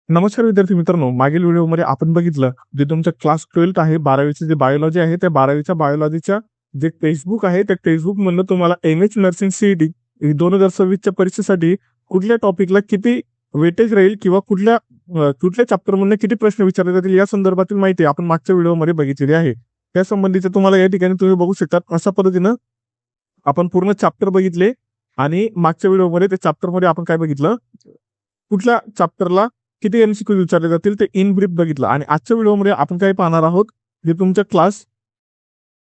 नमस्कार विद्यार्थी मित्रांनो, मागील व्हिडिओमध्ये आपण बघितलं जे तुमचं क्लास 12th आहे, 12वीचे जे बायोलॉजी आहे, त्या 12वीच्या बायोलॉजीच्या जे टेक्स्टबुक आहे, त्या टेक्स्टबुक मधनं तुम्हाला एमएच नर्सिंग सीईटी 2026च्या परीक्षेसाठी कुठल्या टॉपिकला किती वेटेज राहील किंवा कुठल्या चॅप्टर मधनं किती प्रश्न विचारले जातील या संदर्भातील माहिती आपण मागच्या व्हिडिओमध्ये बघितलेली आहे. त्या संबंधीचं तुम्हाला या ठिकाणी तुम्ही बघू शकता. अशा पद्धतीनं आपण पूर्ण चॅप्टर बघितले आणि मागच्या व्हिडिओमध्ये त्या चॅप्टरमध्ये आपण काय बघितलं, कुठल्या चॅप्टरला किती एमसीक्यू विचारले जातील ते इन ब्रीफ बघितलं. आणि आजच्या व्हिडिओमध्ये आपण काय पाहणार आहोत, जे तुमच्या क्लास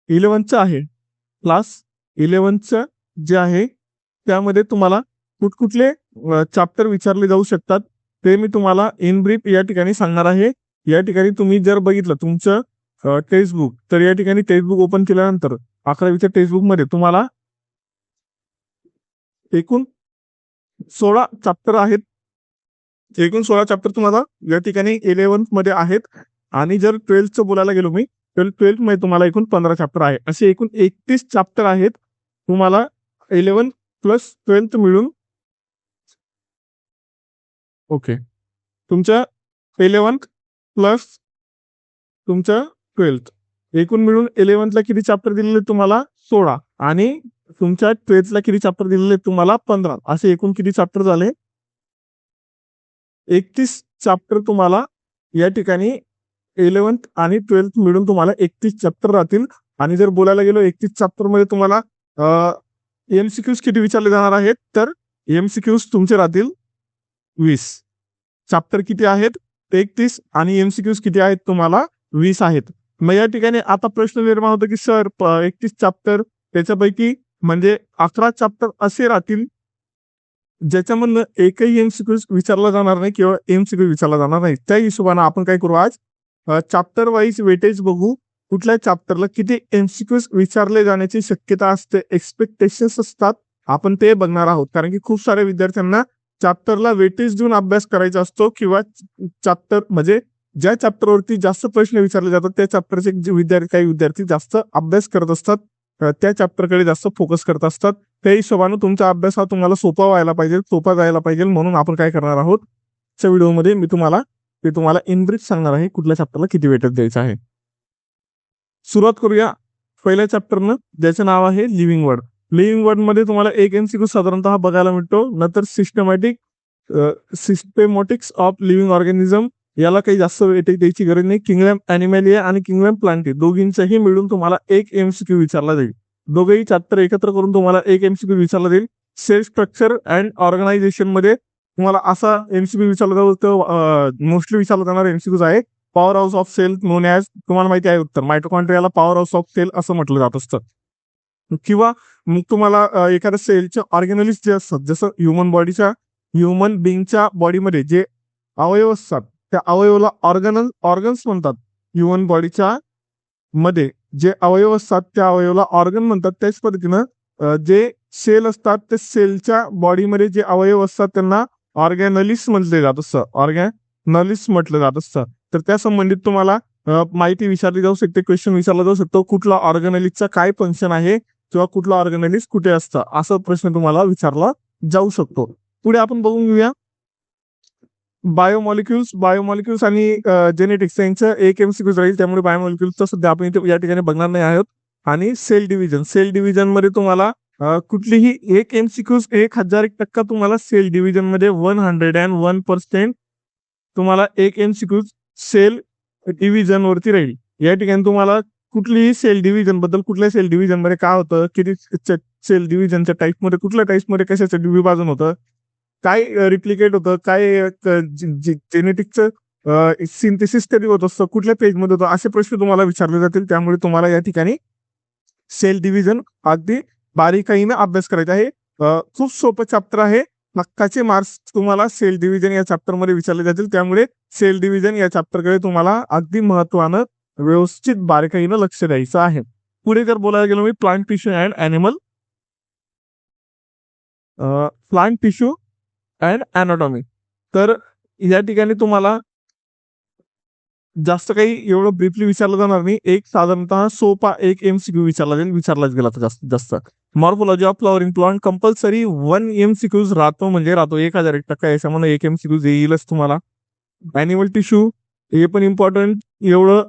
11चं आहे, क्लास 11चं जे आहे त्यामध्ये तुम्हाला कुठकुठले चॅप्टर विचारले जाऊ शकतात ते मी तुम्हाला इन ब्रीफ या ठिकाणी सांगणार आहे. या ठिकाणी तुम्ही जर बघितलं तुमचं टेक्स्टबुक, तर या ठिकाणी टेक्स्टबुक ओपन केल्यानंतर 11वीच्या टेक्स्टबुक मध्ये तुम्हाला एकूण 16 चॅप्टर आहेत. एकूण 16 चॅप्टर तुम्हाला या ठिकाणी 11th मध्ये आहेत. आणि जर 12th बोलायला गेलो मी, तर 12th मध्ये तुम्हाला एकूण 15 चॅप्टर आहे. असे एकूण 31 चॅप्टर आहेत तुम्हाला 11 प्लस 12th मिळून. ओके, तुमच्या 11th प्लस तुमच्या 12th एकूण मिळून 11th ला किती चॅप्टर दिलेले तुम्हाला 16 आणि तुमच्या 12th ला किती चॅप्टर दिलेले तुम्हाला 15. असे एकूण किती चॅप्टर झाले, 31 चॅप्टर तुम्हाला या ठिकाणी 11th आणि 12th मिळून तुम्हाला 31 चॅप्टर राहतील. आणि जर बोलायला गेलो 31 चॅप्टर मध्ये तुम्हाला एमसीक्यूज किती विचारले जाणार आहेत, तर एमसीक्यूज तुमचे राहतील 20. चॅप्टर किती आहेत 31 आणि एमसीक्यूज किती आहेत तुम्हाला 20 आहेत. मग या ठिकाणी आता प्रश्न निर्माण होतो की सर 31 चॅप्टर त्याच्यापैकी म्हणजे 11 चॅप्टर असे राहतील ज्याच्यामधनं एकही एमसीक्यू विचारला जाणार नाही किंवा एमसीक्यू विचारला जाणार नाही. त्या हिशोबाने आपण काय करू, आज चॅप्टर वाईज वेटेज बघू, कुठल्या चॅप्टरला किती एमसीक्यूज विचारले जाण्याची शक्यता असते, एक्सपेक्टेशन्स असतात, आपण ते बघणार आहोत. कारण की खूप साऱ्या विद्यार्थ्यांना चॅप्टरला वेटेज देऊन अभ्यास करायचा असतो किंवा चॅप्टर म्हणजे ज्या चॅप्टरवरती जास्त प्रश्न विचारले जातात त्या चॅप्टरचे काही विद्यार्थी जास्त अभ्यास करत असतात, त्या चॅप्टरकडे जास्त फोकस करत असतात. त्या हिशोबाने तुमचा अभ्यास हा तुम्हाला सोपा व्हायला पाहिजे, सोपा जायला पाहिजे. म्हणून आपण काय करणार आहोत, त्या व्हिडिओमध्ये मी तुम्हाला इन ब्रीफ सांगणार आहे कुठल्या चॅप्टरला किती वेटेज द्यायचं आहे. सुरुवात करूया पहिल्या चॅप्टरनं, ज्याचं नाव आहे लिव्हिंग वर्ड. लिव्हिंग वर्ड मध्ये तुम्हाला एक एमसीक्यू साधारणतः बघायला मिळतो. नंतर सिस्टेमॅटिक्स ऑफ लिव्हिंग ऑर्गॅनिझम, याला काही जास्त वेटेज द्यायची गरज नाही. किंगडम ॲनिमॅलिया आणि किंगडम प्लांटी दोघींचाही मिळून तुम्हाला एक एमसीक्यू विचारला जाईल. दोघेही चॅप्टर एकत्र करून तुम्हाला एक एमसीक्यू विचारला जाईल. सेल स्ट्रक्चर अँड ऑर्गनायझेशन मध्ये तुम्हाला असा एमसीक्यू विचारला जातो, मोस्टली विचारला जाणारा एमसीक्यूज आहे power house of cell known as, तुम्हाला माहिती आहे उत्तर, मायटोकॉन्ड्रियाला पॉवर हाऊस ऑफ सेल असं म्हटलं जात असतं. किंवा मग तुम्हाला एखाद्या सेलच्या ऑर्गॅनलिस्ट जे असतात, जसं ह्युमन बिंगच्या बॉडीमध्ये जे अवयव असतात त्या अवयवाला ऑर्गन्स म्हणतात. ह्युमन बॉडीच्या मध्ये जे अवयव असतात त्या अवयवाला ऑर्गन म्हणतात. त्याच पद्धतीनं जे सेल असतात ते सेलच्या बॉडीमध्ये जे अवयव असतात त्यांना ऑर्गॅनलिस्ट म्हटले जात असतं. तर त्या संबंधित तुम्हाला माहिती विचारली जाऊ शकते, क्वेश्चन विचारला जाऊ शकतो, कुठला ऑर्गॅनलिस्टचा काय फंक्शन आहे किंवा कुठला ऑर्गॅनलिस्ट कुठे असतं, असा प्रश्न तुम्हाला विचारला जाऊ शकतो. पुढे आपण बघून घेऊया बायोमॉलिक्युल्स आणि जेनेटिक्स यांचं एक एमसीक्यू राहील, त्यामुळे बायोमॉलिक्युल्सचा सध्या आपण इथे या ठिकाणी बघणार नाही आहोत. आणि सेल डिव्हिजन मध्ये तुम्हाला कुठलीही एक एमसीक्यू 1001% तुम्हाला सेल डिव्हिजन मध्ये 101% तुम्हाला एक एमसीक्यू सेल डिव्हिजन वरती राहील. या ठिकाणी तुम्हाला कुठलीही सेल डिव्हिजन बद्दल, कुठल्या सेल डिव्हिजन मध्ये काय होतं, किती सेल डिव्हिजनच्या टाईपमध्ये, कुठल्या टाईपमध्ये कशाचं विभाजन होतं, काय रिप्लिकेट होतं, काय जेनेटिकचं सिंथेसिस तरी होत असतं, कुठल्या पेजमध्ये होतं, असे प्रश्न तुम्हाला विचारले जातील. त्यामुळे तुम्हाला या ठिकाणी सेल डिव्हिजन अगदी बारीकाईने अभ्यास करायचा आहे. खूप सोपं चॅप्टर आहे. नक्काचे मार्क्स तुम्हाला सेल डिव्हिजन या चॅप्टर मध्ये विचारले जातील. त्यामुळे सेल डिव्हिजन या चॅप्टरकडे तुम्हाला अगदी महत्वानं व्यवस्थित बारीकाईनं लक्ष द्यायचं आहे. पुढे जर बोलायला गेलो मी प्लांट टिश्यू अँड अॅनाटॉमी, तर या ठिकाणी तुम्हाला जास्त काही एवढं ब्रीफली विचारलं जाणार नाही. एक साधारणतः सोपा एक एमसीक्यू विचारलाच गेला तर जास्तीत जास्त. Morphology of flowering plant compulsory 1 MCQs राहतो, म्हणजे राहतो 1001%. याच्यामध्ये एक एमसीक्यू येईलच तुम्हाला. ॲनिमल टिश्यू हे पण इम्पॉर्टंट एवढं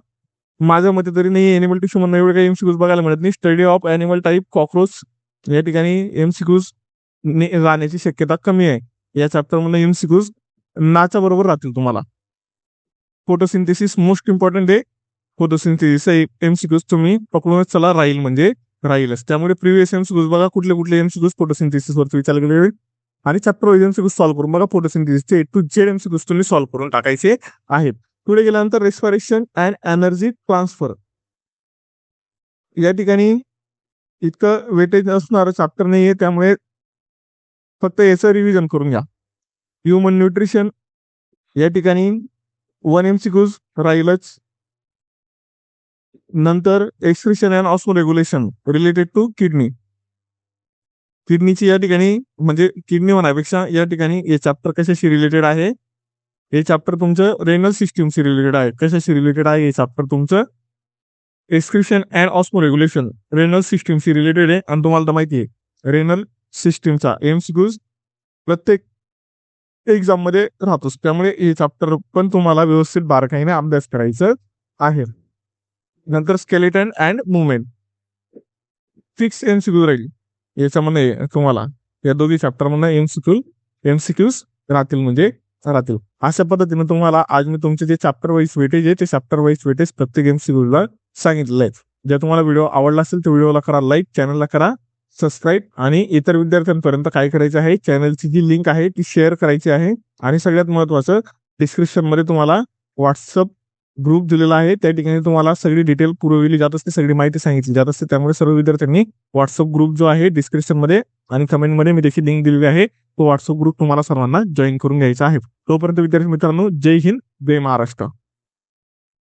माझ्या मते तरी नाही. ॲनिमल टिश्यू म्हणून एवढे काही एमसीक्यूज बघायला मिळत नाही. Study of animal type cockroach या ठिकाणी एमसीक्यूज राहण्याची शक्यता कमी आहे. या चॅप्टर मधून एमसीक्यूज नाच्या बरोबर राहतील तुम्हाला. फोटोसिंथेसिस मोस्ट इम्पॉर्टंट आहे. फोटोसिंथेसिस एमसीक्यूज तुम्ही पकडूनच चला, राहील म्हणजे राहीलच. त्यामुळे प्रिव्हियस एमसीक्यूज बघा, कुठले कुठले एमसीक्यूज फोटोसिंथेसिस वरती विचारले गेले आणि चॅप्टर वाईज एमसीक्यूज सॉल्व्ह करून बघा. फोटोसिंथेसिसचे A to Z एमसीक्यूज तुम्ही सॉल्व्ह करून टाकायचे आहेत. पुढे गेल्यानंतर रेस्पिरेशन अँड एनर्जी ट्रान्सफर या ठिकाणी इतकं वेटेज असणारं चॅप्टर नाहीये, त्यामुळे फक्त याचं रिव्हिजन करून घ्या. ह्युमन न्यूट्रिशन या ठिकाणी 1 एमसीक्यूज राहीलच. नंतर excretion and osmoregulation related to kidney. किडनीची या ठिकाणी म्हणजे किडनी होण्यापेक्षा या ठिकाणी हे चॅप्टर कशाशी रिलेटेड आहे, हे चॅप्टर तुमचं रेनल सिस्टीमशी रिलेटेड आहे. कशाशी रिलेटेड आहे हे चॅप्टर तुमचं एक्सक्रिशन अँड ऑस्मोरेग्युलेशन रेनल सिस्टीमशी रिलेटेड आहे. आणि तुम्हाला तर माहिती आहे रेनल सिस्टीमचा एमसीक्यूज प्रत्येक एक्झाम मध्ये राहतोच. त्यामुळे हे चॅप्टर पण तुम्हाला व्यवस्थित बारकाईने अभ्यास करायचं आहे. नंतर skeleton and movement fix MCQ राहील. याच्यामध्ये तुम्हाला या दोघी चॅप्टर मध्ये एमसीक्यूज राहतील म्हणजे राहतील. अशा पद्धतीने तुम्हाला आज मी तुमचे जे चॅप्टर वाईज वेटेज आहे ते चॅप्टर वाईज वेटेज प्रत्येक एमसीक्यूला सांगितलेलं आहे. जर तुम्हाला व्हिडिओ आवडला असेल तर व्हिडिओला करा लाईक, चॅनलला करा सबस्क्राईब आणि इतर विद्यार्थ्यांपर्यंत काय करायचं आहे, चॅनलची जी लिंक आहे ती शेअर करायची आहे. आणि सगळ्यात महत्वाचं डिस्क्रिप्शन मध्ये तुम्हाला व्हॉट्सअप ग्रुप दिलेला आहे. त्या ठिकाणी तुम्हाला सगळी डिटेल पुरवली जात असते, सगळी माहिती सांगितली जात असते. त्यामुळे सर्व विद्यार्थ्यांनी व्हॉट्सअप ग्रुप जो आहे डिस्क्रिप्शन मध्ये आणि कमेंटमध्ये मी त्याची लिंक दिलेली आहे, तो व्हॉट्सअप ग्रुप तुम्हाला सर्वांना जॉईन करून घ्यायचा आहे. तोपर्यंत विद्यार्थी मित्रांनो, जय हिंद, जय महाराष्ट्र.